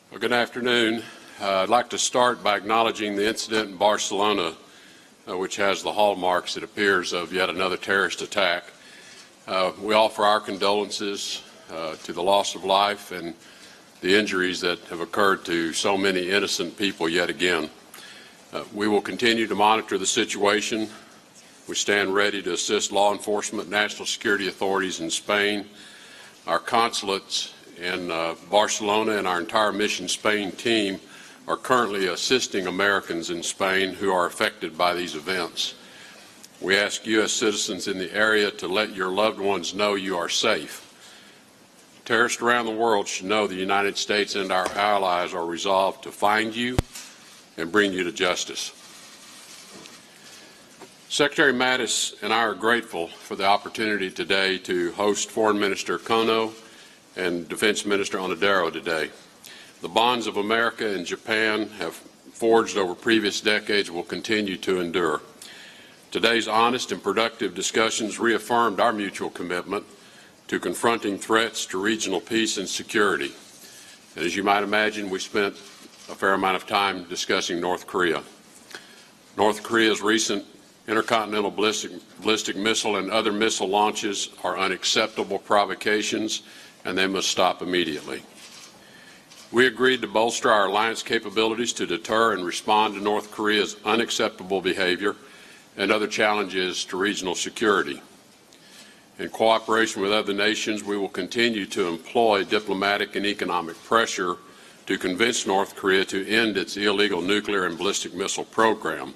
Well, good afternoon. I'd like to start by acknowledging the incident in Barcelona, which has the hallmarks, it appears, of yet another terrorist attack. We offer our condolences to the loss of life and the injuries that have occurred to so many innocent people yet again. We will continue to monitor the situation. We stand ready to assist law enforcement, national security authorities in Spain, our consulates in Barcelona, and our entire Mission Spain team are currently assisting Americans in Spain who are affected by these events. We ask U.S. citizens in the area to let your loved ones know you are safe. Terrorists around the world should know the United States and our allies are resolved to find you and bring you to justice. Secretary Mattis and I are grateful for the opportunity today to host Foreign Minister Kono and Defense Minister Onodera today. The bonds of America and Japan have forged over previous decades will continue to endure. Today's honest and productive discussions reaffirmed our mutual commitment to confronting threats to regional peace and security. And as you might imagine, we spent a fair amount of time discussing North Korea. North Korea's recent intercontinental ballistic missile and other missile launches are unacceptable provocations, and they must stop immediately. We agreed to bolster our alliance capabilities to deter and respond to North Korea's unacceptable behavior and other challenges to regional security. In cooperation with other nations, we will continue to employ diplomatic and economic pressure to convince North Korea to end its illegal nuclear and ballistic missile program.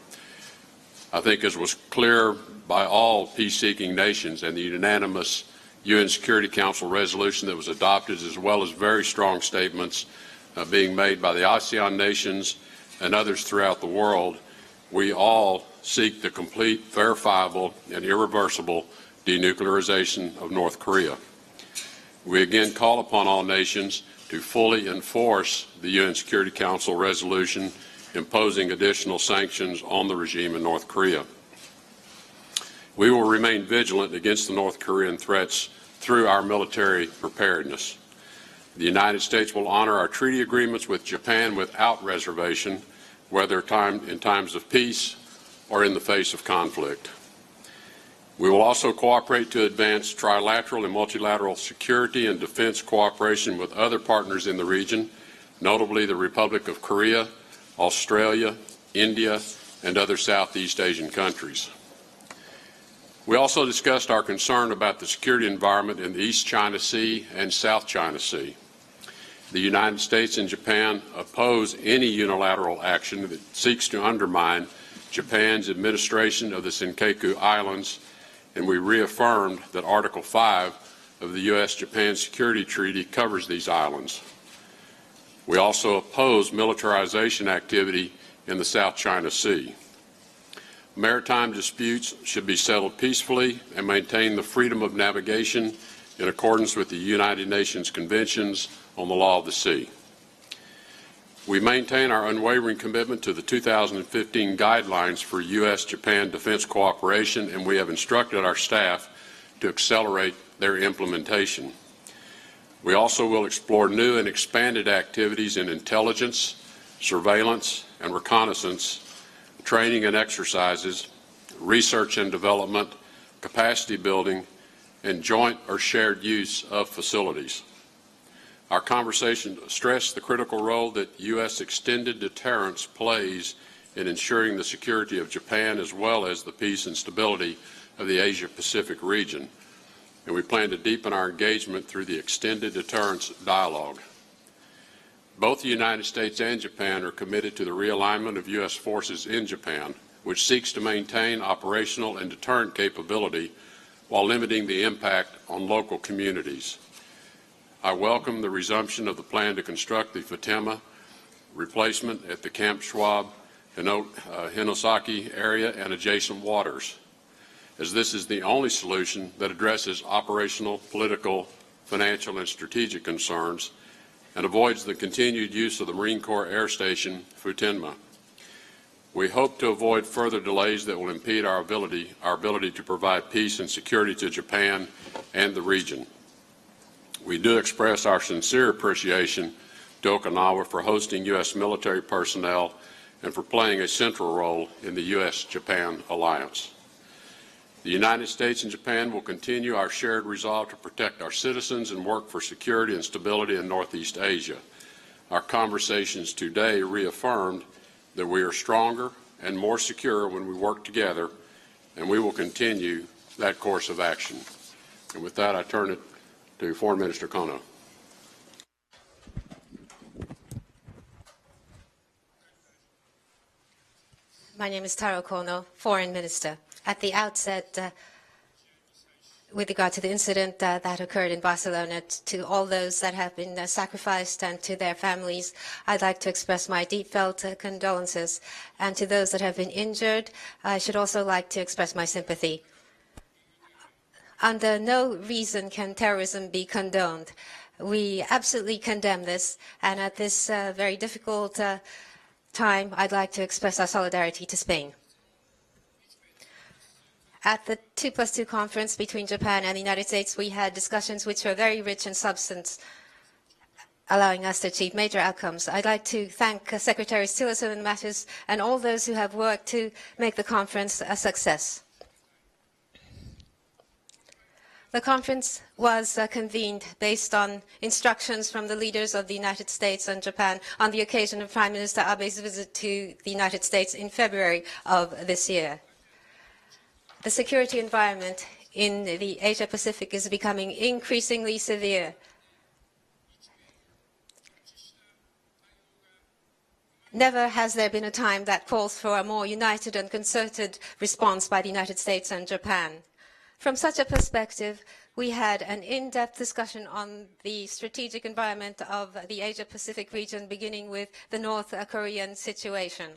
I think as was clear by all peace-seeking nations and the unanimous UN Security Council resolution that was adopted, as well as very strong statements being made by the ASEAN nations and others throughout the world, we all seek the complete, verifiable, and irreversible denuclearization of North Korea. We again call upon all nations to fully enforce the UN Security Council resolution imposing additional sanctions on the regime in North Korea. We will remain vigilant against the North Korean threats through our military preparedness. The United States will honor our treaty agreements with Japan without reservation, whether in times of peace or in the face of conflict. We will also cooperate to advance trilateral and multilateral security and defense cooperation with other partners in the region, notably the Republic of Korea, Australia, India, and other Southeast Asian countries. We also discussed our concern about the security environment in the East China Sea and South China Sea. The United States and Japan oppose any unilateral action that seeks to undermine Japan's administration of the Senkaku Islands, and we reaffirmed that Article 5 of the U.S.-Japan Security Treaty covers these islands. We also oppose militarization activity in the South China Sea. Maritime disputes should be settled peacefully and maintain the freedom of navigation in accordance with the United Nations Conventions on the Law of the Sea. We maintain our unwavering commitment to the 2015 guidelines for U.S.-Japan defense cooperation, and we have instructed our staff to accelerate their implementation. We also will explore new and expanded activities in intelligence, surveillance, and reconnaissance, training and exercises, research and development, capacity building, and joint or shared use of facilities. Our conversation stressed the critical role that U.S. extended deterrence plays in ensuring the security of Japan as well as the peace and stability of the Asia-Pacific region. And we plan to deepen our engagement through the extended deterrence dialogue. Both the United States and Japan are committed to the realignment of U.S. forces in Japan, which seeks to maintain operational and deterrent capability while limiting the impact on local communities. I welcome the resumption of the plan to construct the Futenma replacement at the Camp Schwab Hinosaki area and adjacent waters, as this is the only solution that addresses operational, political, financial, and strategic concerns and avoids the continued use of the Marine Corps Air Station Futenma. We hope to avoid further delays that will impede our ability to provide peace and security to Japan and the region. We do express our sincere appreciation to Okinawa, for hosting U.S. military personnel, and for playing a central role in the U.S.-Japan alliance. The United States and Japan will continue our shared resolve to protect our citizens and work for security and stability in Northeast Asia. Our conversations today reaffirmed that we are stronger and more secure when we work together, and we will continue that course of action. And with that, I turn it to Foreign Minister Kono. My name is Taro Kono, Foreign Minister. At the outset, with regard to the incident that occurred in Barcelona, to all those that have been sacrificed and to their families, I'd like to express my deep-felt condolences. And to those that have been injured, I should also like to express my sympathy. Under no reason can terrorism be condoned. We absolutely condemn this, and at this very difficult time, I'd like to express our solidarity to Spain. At the 2+2 conference between Japan and the United States, we had discussions which were very rich in substance, allowing us to achieve major outcomes. I'd like to thank Secretary Tillerson and Mattis and all those who have worked to make the conference a success. The conference was convened based on instructions from the leaders of the United States and Japan on the occasion of Prime Minister Abe's visit to the United States in February of this year. The security environment in the Asia-Pacific is becoming increasingly severe. Never has there been a time that calls for a more united and concerted response by the United States and Japan. From such a perspective, we had an in-depth discussion on the strategic environment of the Asia-Pacific region, beginning with the North Korean situation.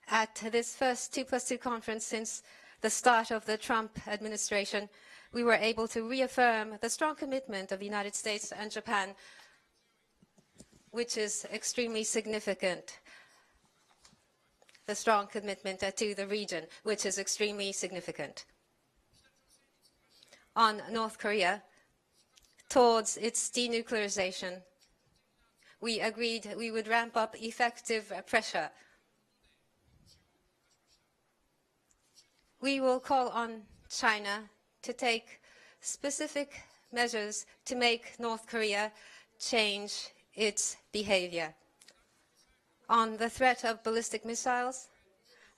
At this first 2+2 conference since the start of the Trump administration, we were able to reaffirm the strong commitment of the United States and Japan, which is extremely significant. The strong commitment to the region, which is extremely significant. On North Korea, towards its denuclearization, we agreed we would ramp up effective pressure. We will call on China to take specific measures to make North Korea change its behavior. On the threat of ballistic missiles,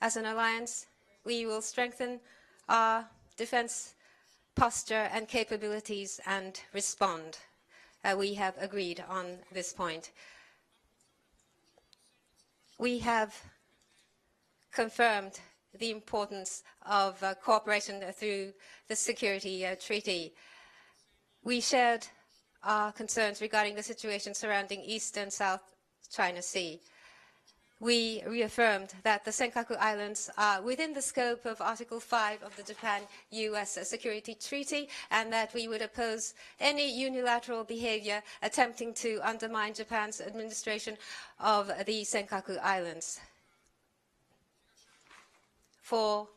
as an alliance, we will strengthen our defense posture and capabilities and respond. We have agreed on this point. We have confirmed the importance of cooperation through the Security Treaty. We shared our concerns regarding the situation surrounding East and South China Sea. We reaffirmed that the Senkaku Islands are within the scope of Article 5 of the Japan-US Security Treaty, and that we would oppose any unilateral behavior attempting to undermine Japan's administration of the Senkaku Islands. For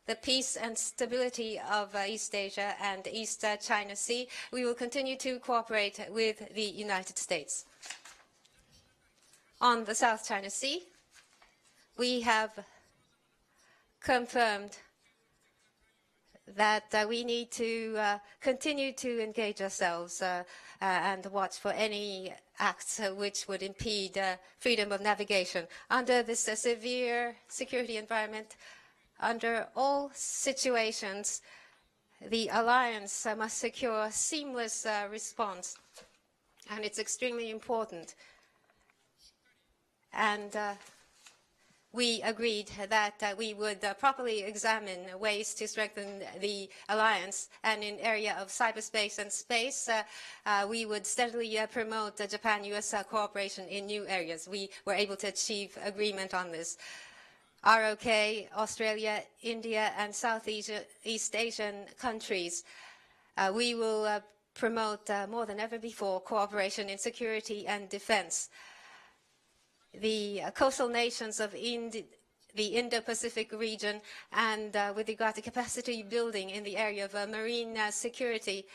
the peace and stability of East Asia and East China Sea, we will continue to cooperate with the United States. On the South China Sea, we have confirmed that we need to continue to engage ourselves and watch for any acts which would impede freedom of navigation. Under this severe security environment, under all situations, the alliance must secure a seamless response, and it's extremely important. And we agreed that we would properly examine ways to strengthen the alliance, and in area of cyberspace and space, we would steadily promote Japan-US cooperation in new areas. We were able to achieve agreement on this. ROK, Australia, India, and Southeast Asian countries, we will promote more than ever before cooperation in security and defense. The coastal nations of the Indo-Pacific region, and with regard to capacity building in the area of marine security.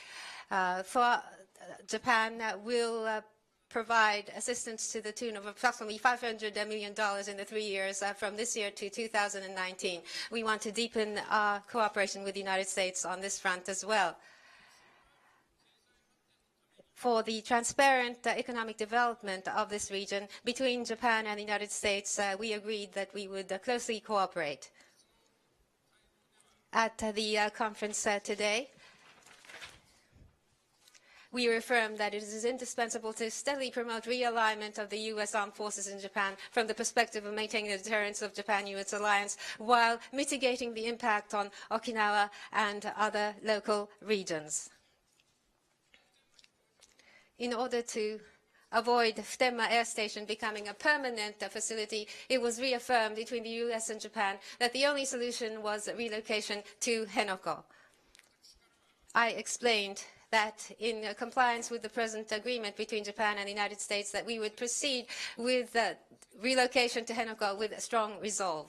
Japan will provide assistance to the tune of approximately $500 million in the 3 years from this year to 2019. We want to deepen our cooperation with the United States on this front as well. For the transparent economic development of this region between Japan and the United States, we agreed that we would closely cooperate. At the conference today, we reaffirmed that it is indispensable to steadily promote realignment of the U.S. armed forces in Japan from the perspective of maintaining the deterrence of Japan-U.S. alliance while mitigating the impact on Okinawa and other local regions. In order to avoid Futenma Air Station becoming a permanent facility, it was reaffirmed between the U.S. and Japan that the only solution was relocation to Henoko. I explained that in compliance with the present agreement between Japan and the United States that we would proceed with relocation to Henoko with strong resolve.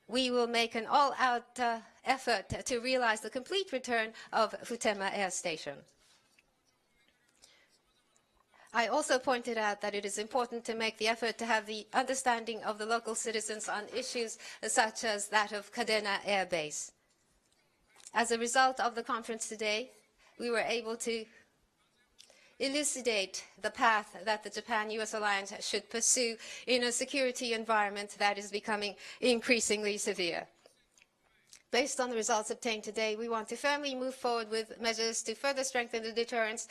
We will make an all-out effort to realize the complete return of Futenma Air Station. I also pointed out that it is important to make the effort to have the understanding of the local citizens on issues such as that of Kadena Air Base. As a result of the conference today, we were able to elucidate the path that the Japan-U.S. alliance should pursue in a security environment that is becoming increasingly severe. Based on the results obtained today, we want to firmly move forward with measures to further strengthen the deterrence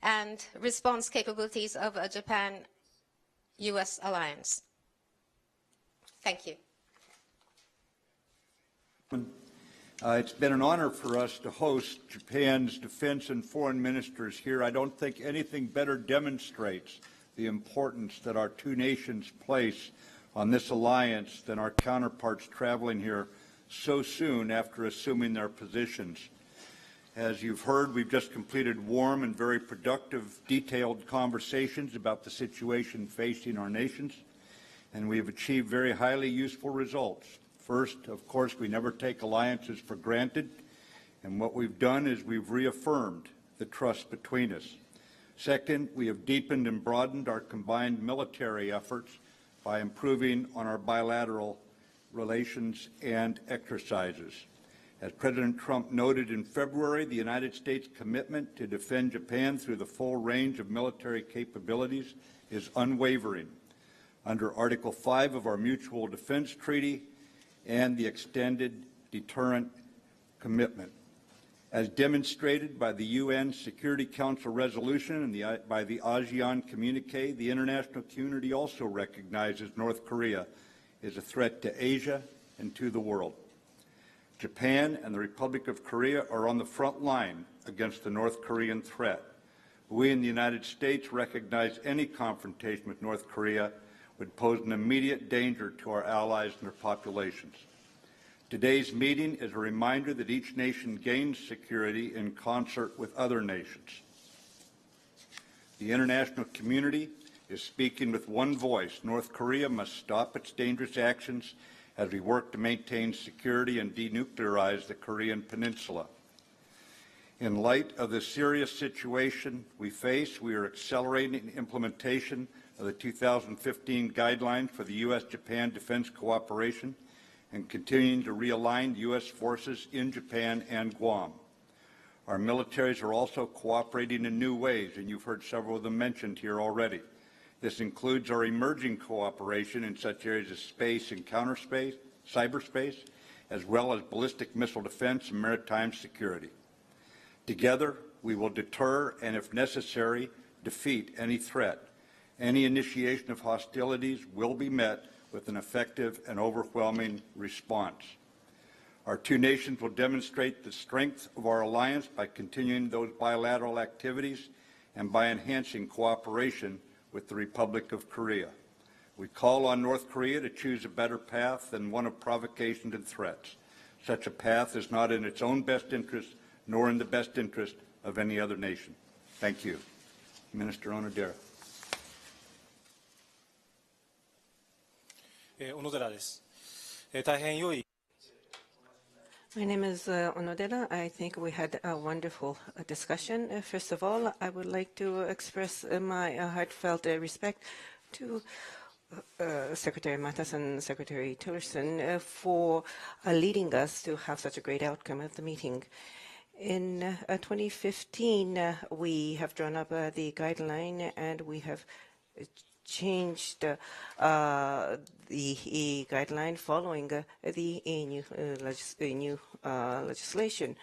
and response capabilities of a Japan-U.S. alliance. Thank you. It's been an honor for us to host Japan's defense and foreign ministers here. I don't think anything better demonstrates the importance that our two nations place on this alliance than our counterparts traveling here so soon after assuming their positions. As you've heard, we've just completed warm and very productive, detailed conversations about the situation facing our nations, and we've achieved very highly useful results. First, of course, we never take alliances for granted, and what we've done is we've reaffirmed the trust between us. Second, we have deepened and broadened our combined military efforts by improving on our bilateral relations and exercises. As President Trump noted in February, the United States' commitment to defend Japan through the full range of military capabilities is unwavering. Under Article 5 of our Mutual Defense Treaty and the Extended Deterrent Commitment. As demonstrated by the UN Security Council resolution and by the ASEAN communique, the international community also recognizes North Korea is a threat to Asia and to the world. Japan and the Republic of Korea are on the front line against the North Korean threat. We in the United States recognize any confrontation with North Korea would pose an immediate danger to our allies and their populations. Today's meeting is a reminder that each nation gains security in concert with other nations. The international community is speaking with one voice. North Korea must stop its dangerous actions as we work to maintain security and denuclearize the Korean Peninsula. In light of the serious situation we face, we are accelerating implementation of the 2015 guidelines for the U.S.-Japan defense cooperation and continuing to realign U.S. forces in Japan and Guam. Our militaries are also cooperating in new ways, and you've heard several of them mentioned here already. This includes our emerging cooperation in such areas as space and counterspace, cyberspace, as well as ballistic missile defense and maritime security. Together, we will deter and, if necessary, defeat any threat. Any initiation of hostilities will be met with an effective and overwhelming response. Our two nations will demonstrate the strength of our alliance by continuing those bilateral activities and by enhancing cooperation with the Republic of Korea. We call on North Korea to choose a better path than one of provocation and threats. Such a path is not in its own best interest, nor in the best interest of any other nation. Thank you. Minister Onodera. 小野寺です。大変良い My name is Onodera. I think we had a wonderful discussion. First of all, I would like to express my heartfelt respect to Secretary Mattis and Secretary Tillerson for leading us to have such a great outcome of the meeting. In 2015, we have drawn up the guideline and we have changed the guideline following the new legislation.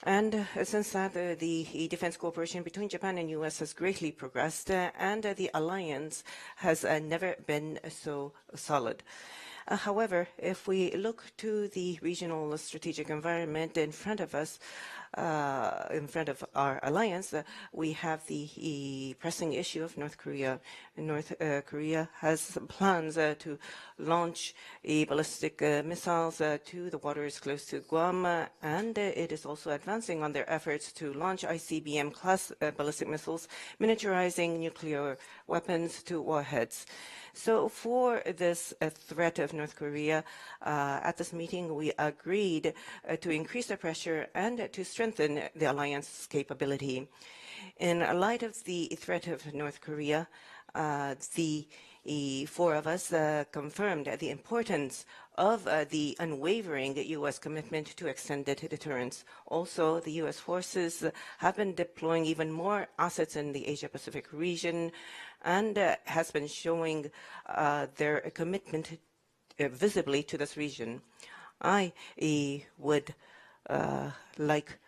And since that, the defense cooperation between Japan and U.S. has greatly progressed, and the alliance has never been so solid. However, if we look to the regional strategic environment in front of us, in front of our alliance, we have the pressing issue of North Korea. North Korea has plans to launch ballistic missiles to the waters close to Guam, and it is also advancing on their efforts to launch ICBM-class ballistic missiles, miniaturizing nuclear weapons to warheads. So for this threat of North Korea, at this meeting, we agreed to increase the pressure and to strengthen the alliance's capability. In light of the threat of North Korea, the four of us confirmed the importance of the unwavering U.S. commitment to extended deterrence. Also, the U.S. forces have been deploying even more assets in the Asia-Pacific region and has been showing their commitment visibly to this region. I would like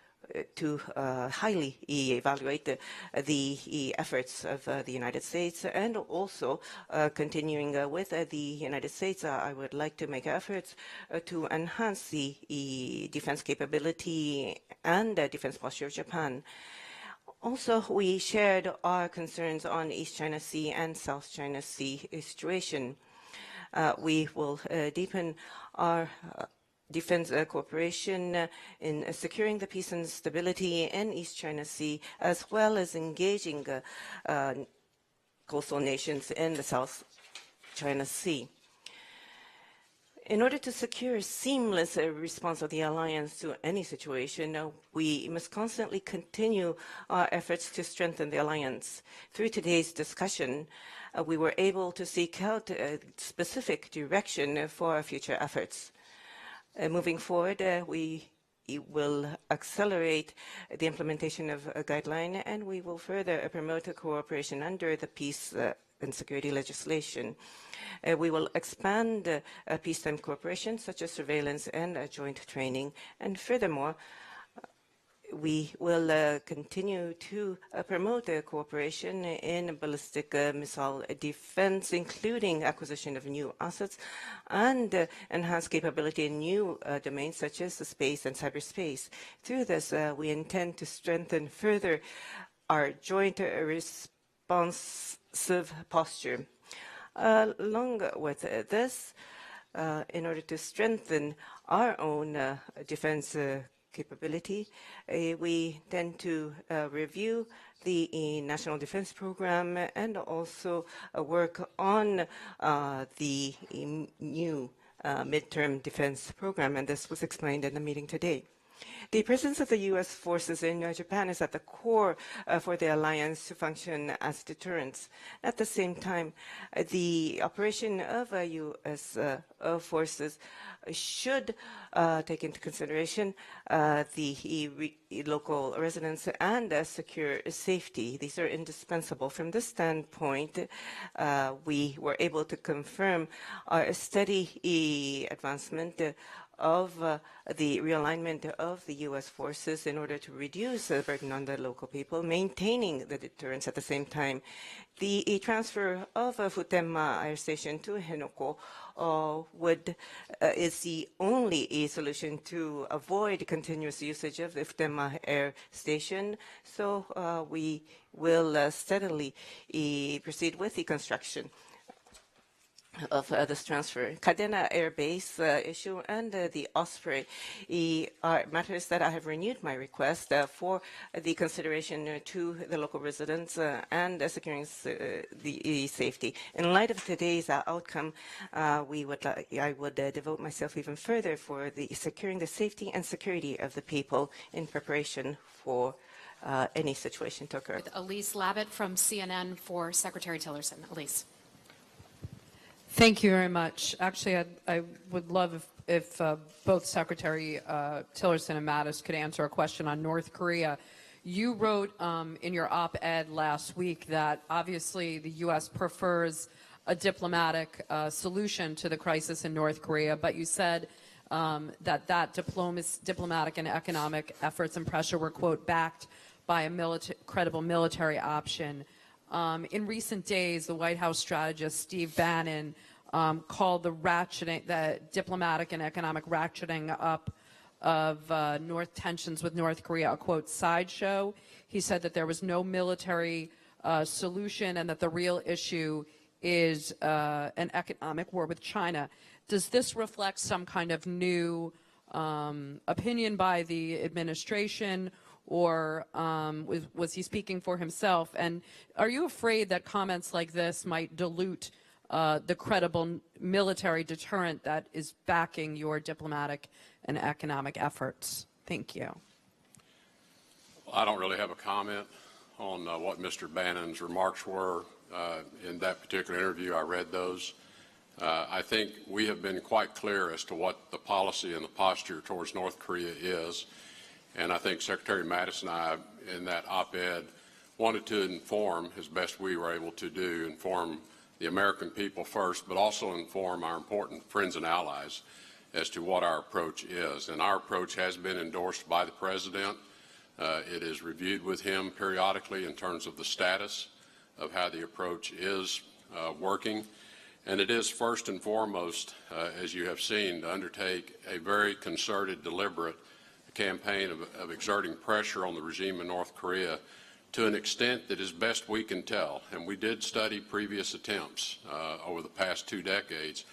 to highly evaluate the efforts of the United States, and also continuing with the United States, I would like to make efforts to enhance the defense capability and defense posture of Japan. Also, we shared our concerns on East China Sea and South China Sea situation. We will deepen our defense cooperation in securing the peace and stability in East China Sea, as well as engaging coastal nations in the South China Sea. In order to secure a seamless response of the alliance to any situation, we must constantly continue our efforts to strengthen the alliance. Through today's discussion, we were able to seek out a specific direction for our future efforts. Moving forward, we will accelerate the implementation of a guideline, and we will further promote cooperation under the peace and security legislation. We will expand peacetime cooperation, such as surveillance and joint training. And furthermore, we will continue to promote cooperation in ballistic missile defense, including acquisition of new assets and enhance capability in new domains such as the space and cyberspace. Through this, we intend to strengthen further our joint responsive posture. Along with this, in order to strengthen our own defense capability, we tend to review the National Defense Program and also work on the new midterm defense program, and this was explained in the meeting today. The presence of the U.S. forces in Japan is at the core for the alliance to function as deterrence. At the same time, the operation of U.S. forces should take into consideration the local residents and secure safety. These are indispensable. From this standpoint, we were able to confirm our steady advancement of the realignment of the U.S. forces in order to reduce the burden on the local people, maintaining the deterrence at the same time. The transfer of Futenma Air Station to Henoko is the only solution to avoid continuous usage of the Futenma Air Station. So we will steadily proceed with the construction. of this transfer. Kadena Air Base issue and the Osprey are matters that I have renewed my request for the consideration to the local residents and securing the safety. In light of today's outcome, I would devote myself even further for the securing the safety and security of the people in preparation for any situation to occur. Elise Labott from CNN for Secretary Tillerson. Elise. Thank you very much. Actually, I would love if both Secretary Tillerson and Mattis could answer a question on North Korea. You wrote in your op-ed last week that obviously the U.S. prefers a diplomatic solution to the crisis in North Korea, but you said that diplomatic and economic efforts and pressure were, quote, backed by a credible military option. In recent days, the White House strategist Steve Bannon called the diplomatic and economic ratcheting up of tensions with North Korea a, quote, sideshow. He said that there was no military solution and that the real issue is an economic war with China. Does this reflect some kind of new opinion by the administration, or was he speaking for himself? And are you afraid that comments like this might dilute the credible military deterrent that is backing your diplomatic and economic efforts? Thank you. Well, I don't really have a comment on what Mr. Bannon's remarks were in that particular interview. I read those. I think we have been quite clear as to what the policy and the posture towards North Korea is. And I think Secretary Mattis and I, in that op-ed, wanted to inform, as best we were able to do, inform the American people first, but also inform our important friends and allies as to what our approach is. And our approach has been endorsed by the President. It is reviewed with him periodically in terms of the status of how the approach is working. And it is first and foremost, as you have seen, to undertake a very concerted, deliberate campaign of exerting pressure on the regime in North Korea to an extent that is best we can tell. And we did study previous attempts over the past 2 decades.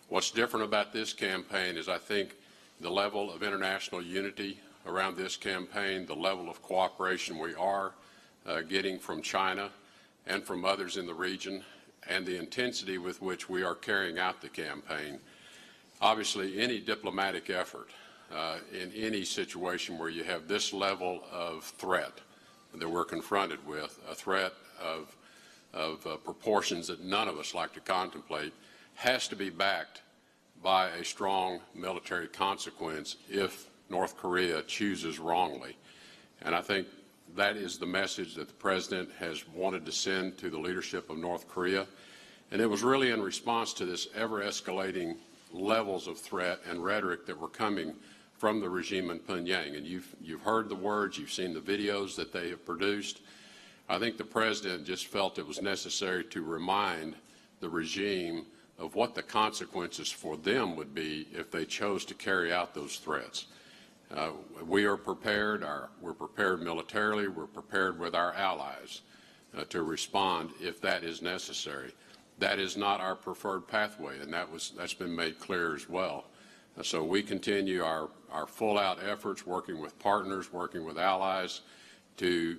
What's different about this campaign is I think the level of international unity around this campaign, the level of cooperation we are getting from China and from others in the region, and the intensity with which we are carrying out the campaign. Obviously, any diplomatic effort in any situation where you have this level of threat that we're confronted with, a threat of proportions that none of us like to contemplate, has to be backed by a strong military consequence if North Korea chooses wrongly. And I think that is the message that the President has wanted to send to the leadership of North Korea. And it was really in response to this ever-escalating levels of threat and rhetoric that were coming from the regime in Pyongyang. And you've heard the words, you've seen the videos that they have produced. I think the President just felt it was necessary to remind the regime of what the consequences for them would be if they chose to carry out those threats. We are prepared. We're prepared militarily. We're prepared with our allies to respond if that is necessary. That is not our preferred pathway, and that's been made clear as well. So we continue our full-out efforts, working with partners, working with allies, to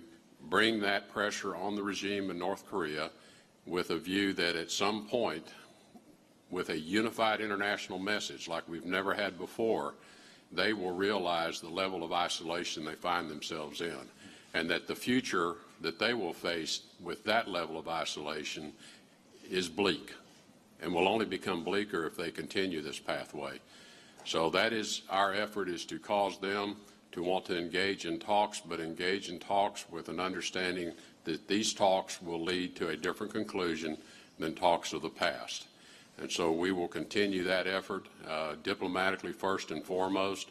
bring that pressure on the regime in North Korea with a view that at some point, with a unified international message like we've never had before, they will realize the level of isolation they find themselves in, and that the future that they will face with that level of isolation is bleak and will only become bleaker if they continue this pathway. So that is our effort, is to cause them to want to engage in talks, but engage in talks with an understanding that these talks will lead to a different conclusion than talks of the past. And so we will continue that effort diplomatically first and foremost,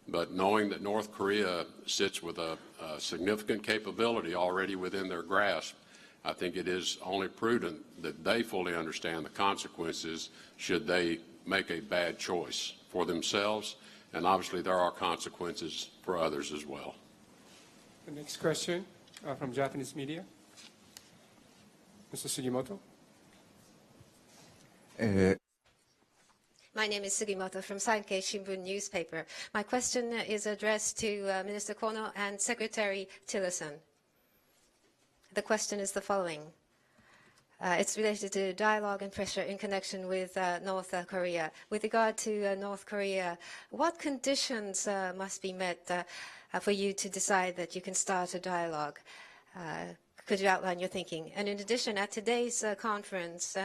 but knowing that North Korea sits with a significant capability already within their grasp, I think it is only prudent that they fully understand the consequences should they make a bad choice for themselves, and obviously there are consequences for others as well. The next question from Japanese media. Mr. Sugimoto. My name is Sugimoto from Sankei Shimbun newspaper. My question is addressed to Minister Kono and Secretary Tillerson. The question is the following. It's related to dialogue and pressure in connection with North Korea. With regard to North Korea, what conditions must be met for you to decide that you can start a dialogue? Could you outline your thinking? And in addition, at today's conference,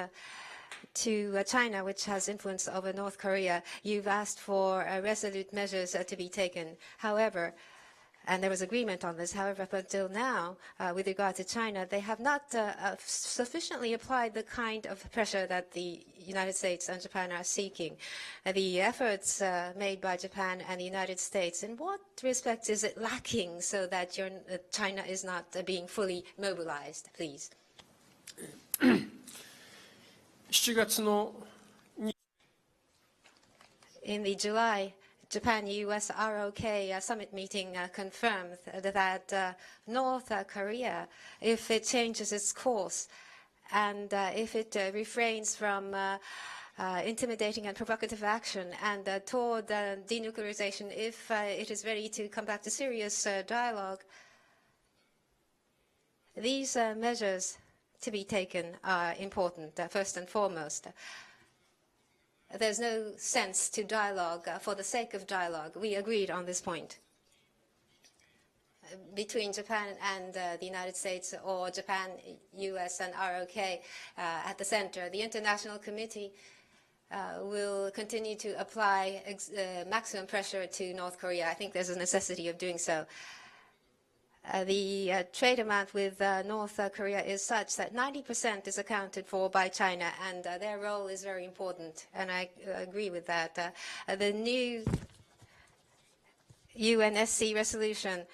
to China, which has influence over North Korea, you've asked for resolute measures to be taken. However, and there was agreement on this, however, up until now, with regard to China, they have not sufficiently applied the kind of pressure that the United States and Japan are seeking. The efforts made by Japan and the United States, in what respect is it lacking so that China is not being fully mobilized, please? 7月の In the July Japan-U.S. ROK summit meeting confirmed that North Korea, if it changes its course and if it refrains from intimidating and provocative action and toward denuclearization, if it is ready to come back to serious dialogue, these measures to be taken are important, first and foremost. There's no sense to dialogue for the sake of dialogue. We agreed on this point. Between Japan and the United States, or Japan, US, and ROK at the center, the International Committee will continue to apply maximum pressure to North Korea. I think there's a necessity of doing so. The trade amount with North Korea is such that 90% is accounted for by China, and their role is very important, and I agree with that. The new UNSC resolution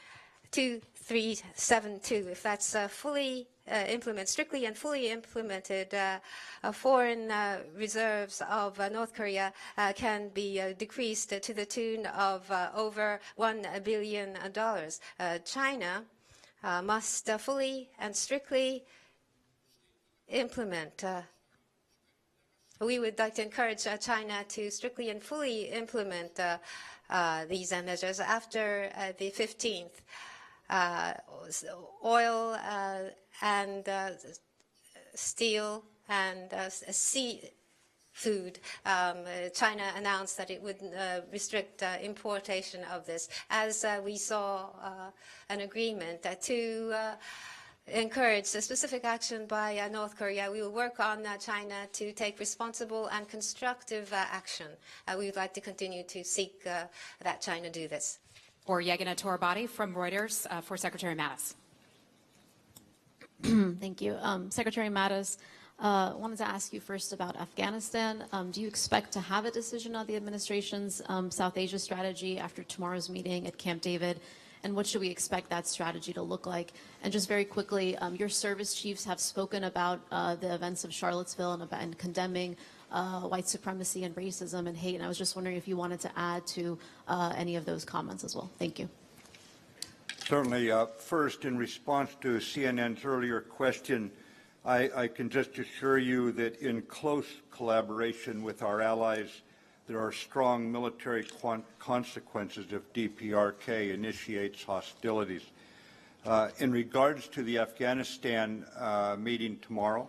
2372, if that's fully implemented, strictly and fully implemented, foreign reserves of North Korea can be decreased to the tune of over $1 billion. China must fully and strictly implement. We would like to encourage China to strictly and fully implement these measures after the 15th. Oil and steel and seafood. China announced that it would restrict importation of this. As we saw an agreement to encourage a specific action by North Korea, we will work on China to take responsible and constructive action. We would like to continue to seek that China do this. Or Yegina Torabadi from Reuters for Secretary Mattis. Thank you. Secretary Mattis, wanted to ask you first about Afghanistan. Do you expect to have a decision on the administration's South Asia strategy after tomorrow's meeting at Camp David? And what should we expect that strategy to look like? And just very quickly, your service chiefs have spoken about the events of Charlottesville and condemning white supremacy and racism and hate. And I was just wondering if you wanted to add to any of those comments as well. Thank you. Certainly. First, in response to CNN's earlier question, I can just assure you that in close collaboration with our allies, there are strong military consequences if DPRK initiates hostilities. In regards to the Afghanistan meeting tomorrow,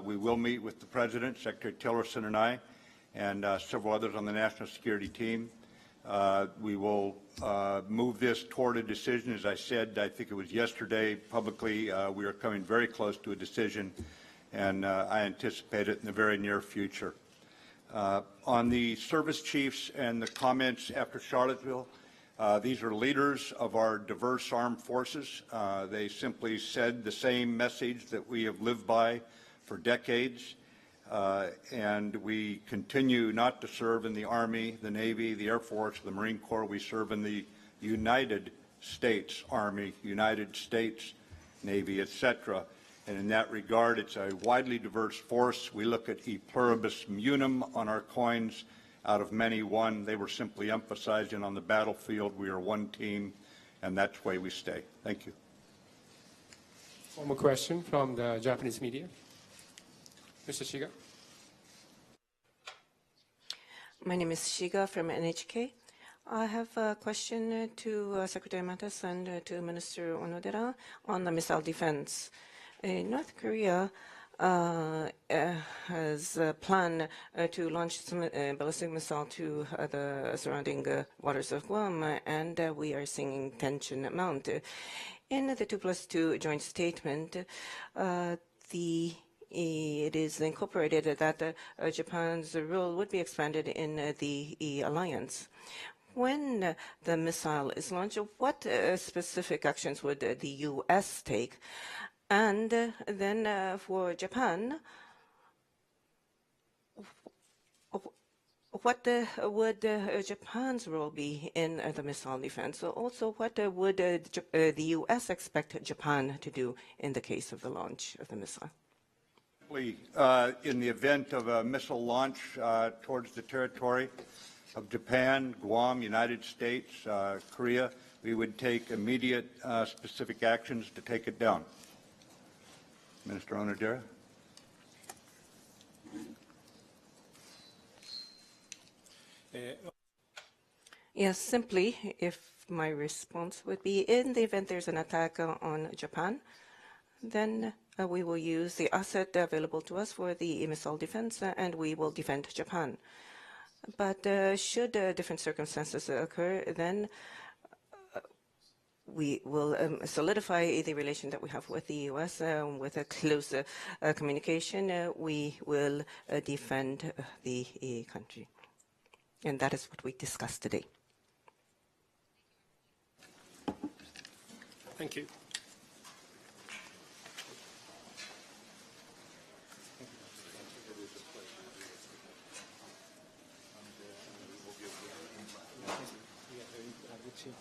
we will meet with the President, Secretary Tillerson and I, and several others on the national security team. We will move this toward a decision. As I said, I think it was yesterday publicly, we are coming very close to a decision, and I anticipate it in the very near future. On the service chiefs and the comments after Charlottesville, these are leaders of our diverse armed forces. They simply said the same message that we have lived by for decades. And we continue not to serve in the Army, the Navy, the Air Force, the Marine Corps. We serve in the United States Army, United States Navy, etc. And in that regard, it's a widely diverse force. We look at e pluribus unum on our coins. Out of many, one. They were simply emphasizing on the battlefield, we are one team, and that's the way we stay. Thank you. One more question from the Japanese media. Mr. Shiga. My name is Shiga from NHK. I have a question to Secretary Mattis and to Minister Onodera on the missile defense. North Korea has a plan to launch some ballistic missile to the surrounding waters of Guam, and we are seeing tension mount. In the 2+2 joint statement, it is incorporated that Japan's role would be expanded in the alliance. When the missile is launched, what specific actions would the U.S. take? And then for Japan, what would Japan's role be in the missile defense? Also, what would the U.S. expect Japan to do in the case of the launch of the missile? In the event of a missile launch towards the territory of Japan, Guam, United States, Korea, we would take immediate specific actions to take it down. Minister Onodera. Yes, simply, if my response would be, in the event there's an attack on Japan, then we will use the asset available to us for the missile defense, and we will defend Japan. But should different circumstances occur, then we will solidify the relation that we have with the U.S. With a close communication. We will defend the country. And that is what we discussed today. Thank you. Yeah, very good.